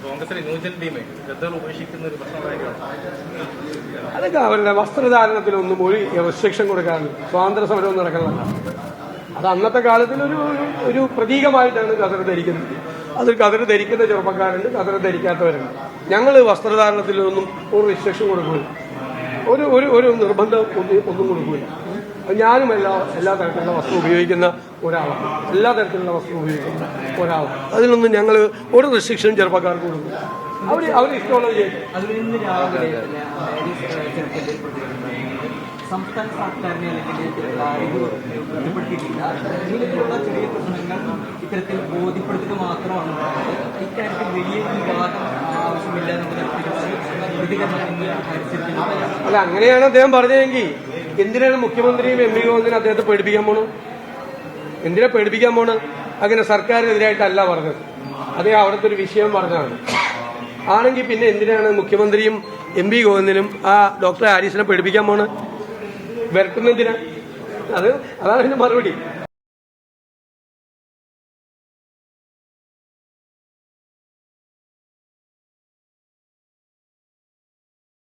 കോൺഗ്രസിലെ ന്യൂജൻ ടീമേ ഗദ്ദർ ഉപേക്ഷിക്കുന്ന ഒരു പ്രശ്നമായിരിക്കണം. അതൊക്കെ അവരുടെ വസ്ത്രധാരണത്തിലൊന്നും ഒരു റെസ്ട്രിക്ഷൻ കൊടുക്കാൻ സ്വാതന്ത്ര്യ സമരവും നടക്കുന്നതല്ല. അത് അന്നത്തെ കാലത്തിൽ ഒരു പ്രതീകമായിട്ടാണ് കതർ ധരിക്കുന്നത്. അത് കതർ ധരിക്കുന്ന ചെറുപ്പക്കാരുണ്ട്, കതർ ധരിക്കാത്തവരുണ്ട്. ഞങ്ങൾ വസ്ത്രധാരണത്തിലൊന്നും ഒരു റെസ്ട്രിക്ഷൻ കൊടുക്കില്ല, ഒരു നിർബന്ധം ഒന്നും കൊടുക്കില്ല. ഞാനും എല്ലാ തരത്തിലുള്ള വസ്ത്രം ഉപയോഗിക്കുന്ന ഒരാളാണ്, എല്ലാ തരത്തിലുള്ള വസ്ത്രം ഉപയോഗിക്കുന്ന ഒരാളാണ്. അതിലൊന്നും ഞങ്ങൾ ഒരു റെസ്ട്രിക്ഷനും ചെറുപ്പക്കാർക്ക് കൊടുക്കില്ല. അവർ ഇഷ്ടമുള്ളത് ചെയ്യും. സംസ്ഥാന സർക്കാരിനെ അല്ലെങ്കിൽ ബോധ്യപ്പെടുത്തിയിട്ടില്ല. ഇങ്ങനെയുള്ള ചെറിയ പ്രശ്നങ്ങൾ ഇത്തരത്തിൽ ബോധ്യപ്പെടുത്തുക മാത്രമാണ്. ഇക്കാര്യത്തിൽ വലിയ വിവാദം ആവശ്യമില്ല അല്ല, അങ്ങനെയാണ് അദ്ദേഹം പറഞ്ഞതെങ്കിൽ എന്തിനാണ് മുഖ്യമന്ത്രിയും എം പി ഗോവിന്ദനും അദ്ദേഹത്തെ പേടിപ്പിക്കാൻ പോണു? എന്തിനാ പേടിപ്പിക്കാൻ പോണ്? അങ്ങനെ സർക്കാരിനെതിരായിട്ടല്ല പറഞ്ഞത്, അദ്ദേഹം അവിടുത്തെ ഒരു വിഷയം പറഞ്ഞതാണ്. ആണെങ്കിൽ പിന്നെ എന്തിനാണ് മുഖ്യമന്ത്രിയും എം പി ഗോവിന്ദനും ആ ഡോക്ടർ ഹാരിസിനെ പേടിപ്പിക്കാൻ പോണ്? വരട്ടുന്നതിനാ? അതാണ് എന്റെ മറുപടി.